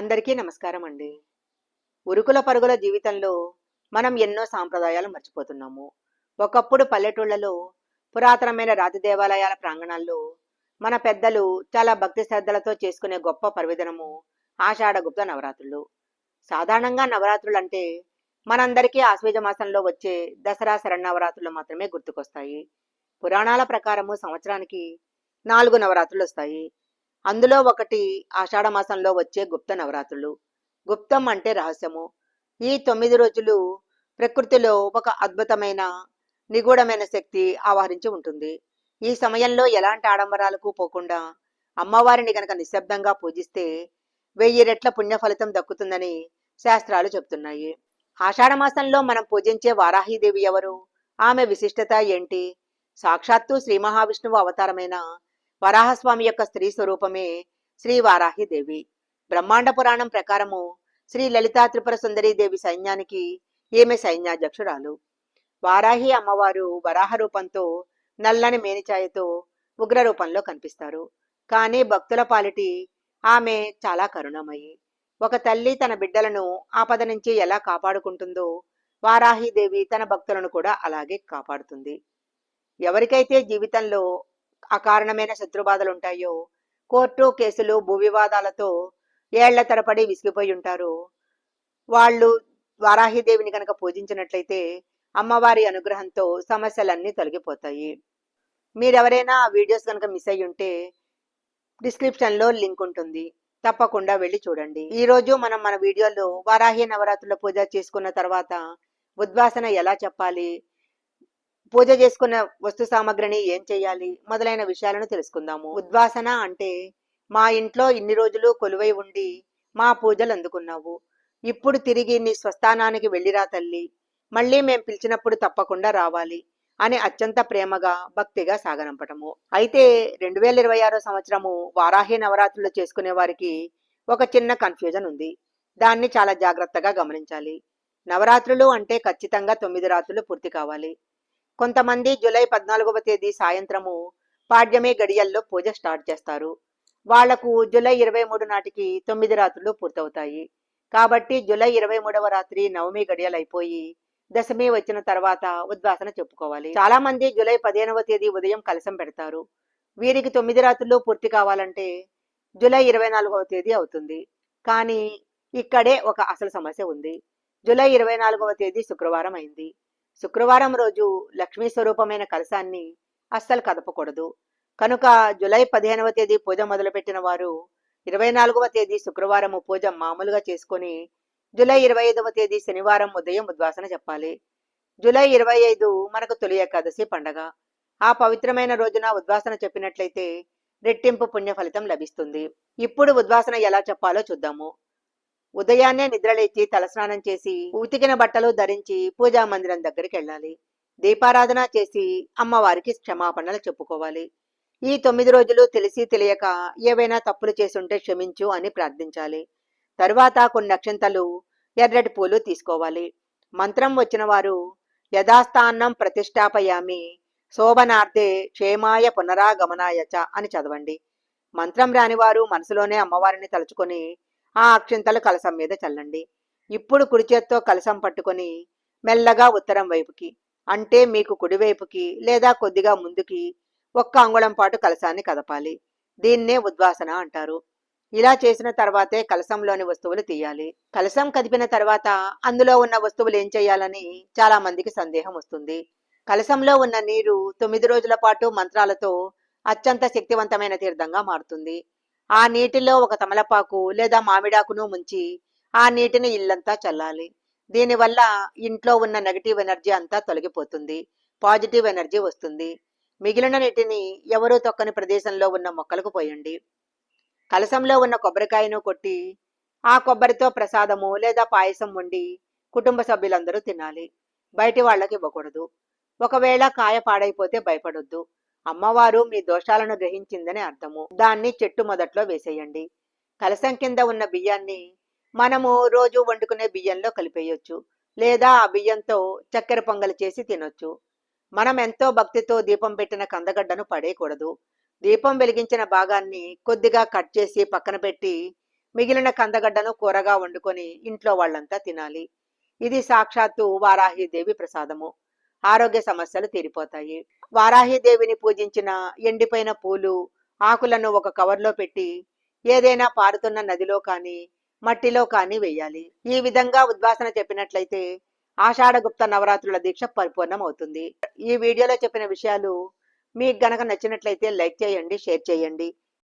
అందరికీ నమస్కారం అండి. ఉరుకుల పరుగుల జీవితంలో మనం ఎన్నో సాంప్రదాయాలు మర్చిపోతున్నాము. ఒకప్పుడు పల్లెటూళ్ళలో పురాతనమైన రాతి దేవాలయాల ప్రాంగణాల్లో మన పెద్దలు చాలా భక్తి శ్రద్ధలతో చేసుకునే గొప్ప పర్వదినము ఆషాఢగుప్త నవరాత్రులు. సాధారణంగా నవరాత్రులంటే మనందరికీ ఆశ్వేజ మాసంలో వచ్చే దసరా శరన్నవరాత్రులు మాత్రమే గుర్తుకొస్తాయి. పురాణాల ప్రకారము సంవత్సరానికి 4 నవరాత్రులు వస్తాయి. అందులో ఒకటి ఆషాఢ మాసంలో వచ్చే గుప్త నవరాత్రులు. గుప్తం అంటే రహస్యము. ఈ 9 రోజులు ప్రకృతిలో ఒక అద్భుతమైన నిగూఢమైన శక్తి ఆవరించి ఉంటుంది. ఈ సమయంలో ఎలాంటి ఆడంబరాలకు పోకుండా అమ్మవారిని గనక నిశ్శబ్దంగా పూజిస్తే 1000 రెట్ల పుణ్య ఫలితం దక్కుతుందని శాస్త్రాలు చెబుతున్నాయి. ఆషాఢ మాసంలో మనం పూజించే వారాహీదేవి ఎవరు? ఆమె విశిష్టత ఏంటి? సాక్షాత్తు శ్రీ మహావిష్ణువు అవతారమైన వరాహస్వామి యొక్క స్త్రీ స్వరూపమే శ్రీ వారాహిదేవి. బ్రహ్మాండ పురాణం ప్రకారము శ్రీ లలితా త్రిపుర సుందరీ దేవి సైన్యానికి ఈమె సైన్యాధ్యక్షురాలు. వారాహి అమ్మవారు వరాహ రూపంతో నల్లని మేనిచాయతో ఉగ్ర రూపంలో కనిపిస్తారు. కానీ భక్తుల పాలిటి ఆమె చాలా కరుణమయి. ఒక తల్లి తన బిడ్డలను ఆపద నుంచి ఎలా కాపాడుకుంటుందో వారాహిదేవి తన భక్తులను కూడా అలాగే కాపాడుతుంది. ఎవరికైతే జీవితంలో అకారణమైన శత్రుబాధలుంటాయో, కోర్టు కేసులు భూ వివాదాలతో ఏళ్ల తరబడి విసిగిపోయి ఉంటారో వాళ్ళు వారాహిదేవిని కనుక పూజించినట్లయితే అమ్మవారి అనుగ్రహంతో సమస్యలన్నీ తొలగిపోతాయి. మీరెవరైనా ఆ వీడియోస్ కనుక మిస్ అయ్యి ఉంటే డిస్క్రిప్షన్ లో లింక్ ఉంటుంది, తప్పకుండా వెళ్ళి చూడండి. ఈ రోజు మనం మన వీడియోలో వారాహి నవరాత్రుల పూజ చేసుకున్న తర్వాత ఉద్వాసన ఎలా చెప్పాలి, పూజ చేసుకున్న వస్తు సామగ్రిని ఏం చేయాలి మొదలైన విషయాలను తెలుసుకుందాము. ఉద్వాసన అంటే మా ఇంట్లో ఇన్ని రోజులు కొలువై ఉండి మా పూజలు అందుకున్నావు, ఇప్పుడు తిరిగి నీ స్వస్థానానికి వెళ్ళిరా తల్లి, మళ్ళీ మేం పిలిచినప్పుడు తప్పకుండా రావాలి అని అత్యంత ప్రేమగా భక్తిగా సాగనంపటము. అయితే 2026 సంవత్సరము వారాహి నవరాత్రులు చేసుకునే వారికి ఒక చిన్న కన్ఫ్యూజన్ ఉంది. దాన్ని చాలా జాగ్రత్తగా గమనించాలి. నవరాత్రులు అంటే ఖచ్చితంగా 9 రాత్రులు పూర్తి కావాలి. కొంతమంది జూలై 14వ తేదీ సాయంత్రము పాడ్యమి గడియల్లో పూజ స్టార్ట్ చేస్తారు. వాళ్లకు జూలై 23 నాటికి 9 రాత్రులు పూర్తవుతాయి. కాబట్టి జూలై 23వ రాత్రి నవమి గడియలు అయిపోయి దశమి వచ్చిన తర్వాత ఉద్వాసన చెప్పుకోవాలి. చాలా మంది జూలై 15వ తేదీ ఉదయం కలశం పెడతారు. వీరికి 9 రాత్రులు పూర్తి కావాలంటే జూలై 24వ తేదీ అవుతుంది. కానీ ఇక్కడే ఒక అసలు సమస్య ఉంది. జూలై 24వ తేదీ శుక్రవారం అయింది. శుక్రవారం రోజు లక్ష్మీ స్వరూపమైన కలశాన్ని అస్సలు కదపకూడదు. కనుక జూలై 15వ తేదీ పూజ మొదలుపెట్టిన వారు 24వ తేదీ శుక్రవారం పూజ మామూలుగా చేసుకుని జూలై 25వ తేదీ శనివారం ఉదయం ఉద్వాసన చెప్పాలి. జూలై 25 మనకు తొలి ఏకాదశి పండగ. ఆ పవిత్రమైన రోజున ఉద్వాసన చెప్పినట్లయితే రెట్టింపు పుణ్య ఫలితం లభిస్తుంది. ఇప్పుడు ఉద్వాసన ఎలా చెప్పాలో చూద్దాము. ఉదయాన్నే నిద్రలేచి తలస్నానం చేసి ఉతికిన బట్టలు ధరించి పూజా మందిరం దగ్గరికి వెళ్ళాలి. దీపారాధన చేసి అమ్మవారికి క్షమాపణలు చెప్పుకోవాలి. ఈ 9 రోజులు తెలిసి తెలియక ఏవైనా తప్పులు చేసుంటే క్షమించు అని ప్రార్థించాలి. తరువాత కొన్ని అక్షంతలు ఎర్రటి పూలు తీసుకోవాలి. మంత్రం వచ్చిన వారు యథాస్థానం ప్రతిష్టాపయామి శోభనార్థే క్షేమాయ పునరాగమనాయ చ అని చదవండి. మంత్రం రాని వారు మనసులోనే అమ్మవారిని తలుచుకొని ఆ అక్షింతలు కలశం మీద చల్లండి. ఇప్పుడు కుడి చేత్తో కలశం పట్టుకొని మెల్లగా ఉత్తరం వైపుకి, అంటే మీకు కుడివైపుకి లేదా కొద్దిగా ముందుకి 1 అంగుళం పాటు కలశాన్ని కదపాలి. దీన్నే ఉద్వాసన అంటారు. ఇలా చేసిన తర్వాతే కలశంలోని వస్తువులు తీయాలి. కలశం కదిపిన తర్వాత అందులో ఉన్న వస్తువులు ఏం చేయాలని చాలా మందికి సందేహం వస్తుంది. కలశంలో ఉన్న నీరు 9 రోజుల పాటు మంత్రాలతో అత్యంత శక్తివంతమైన తీర్థంగా మారుతుంది. ఆ నీటిలో ఒక తమలపాకు లేదా మామిడాకును ముంచి ఆ నీటిని ఇల్లంతా చల్లాలి. దీనివల్ల ఇంట్లో ఉన్న నెగటివ్ ఎనర్జీ అంతా తొలగిపోతుంది, పాజిటివ్ ఎనర్జీ వస్తుంది. మిగిలిన నీటిని ఎవరూ తొక్కని ప్రదేశంలో ఉన్న మొక్కలకు పోయండి. కలశంలో ఉన్న కొబ్బరికాయను కొట్టి ఆ కొబ్బరితో ప్రసాదము లేదా పాయసం వండి కుటుంబ సభ్యులందరూ తినాలి. బయటి వాళ్ళకి ఇవ్వకూడదు. ఒకవేళ కాయ పాడైపోతే భయపడొద్దు. అమ్మవారు మీ దోషాలను గ్రహించిందని అర్థము. దాన్ని చెట్టు మొదట్లో వేసేయండి. కలశం కింద ఉన్న బియ్యాన్ని మనము రోజు వండుకునే బియ్యంలో కలిపేయొచ్చు, లేదా ఆ బియ్యంతో చక్కెర పొంగలి చేసి తినొచ్చు. మనం ఎంతో భక్తితో దీపం పెట్టిన కందగడ్డను పడేయకూడదు. దీపం వెలిగించిన భాగాన్ని కొద్దిగా కట్ చేసి పక్కన పెట్టి మిగిలిన కందగడ్డను కూరగా వండుకొని ఇంట్లో వాళ్ళంతా తినాలి. ఇది సాక్షాత్తు వారాహిదేవి ప్రసాదము. ఆరోగ్య సమస్యలు తీరిపోతాయి. వారాహిదేవిని పూజించిన ఎండిపోయిన పూలు, ఆకులను ఒక కవర్లో పెట్టి ఏదైనా పారుతున్న నదిలో కానీ మట్టిలో కానీ వేయాలి. ఈ విధంగా ఉద్వాసన చెప్పినట్లయితే ఆషాఢగుప్త నవరాత్రుల దీక్ష పరిపూర్ణం అవుతుంది. ఈ వీడియోలో చెప్పిన విషయాలు మీకు గనక నచ్చినట్లయితే లైక్ చేయండి, షేర్ చేయండి.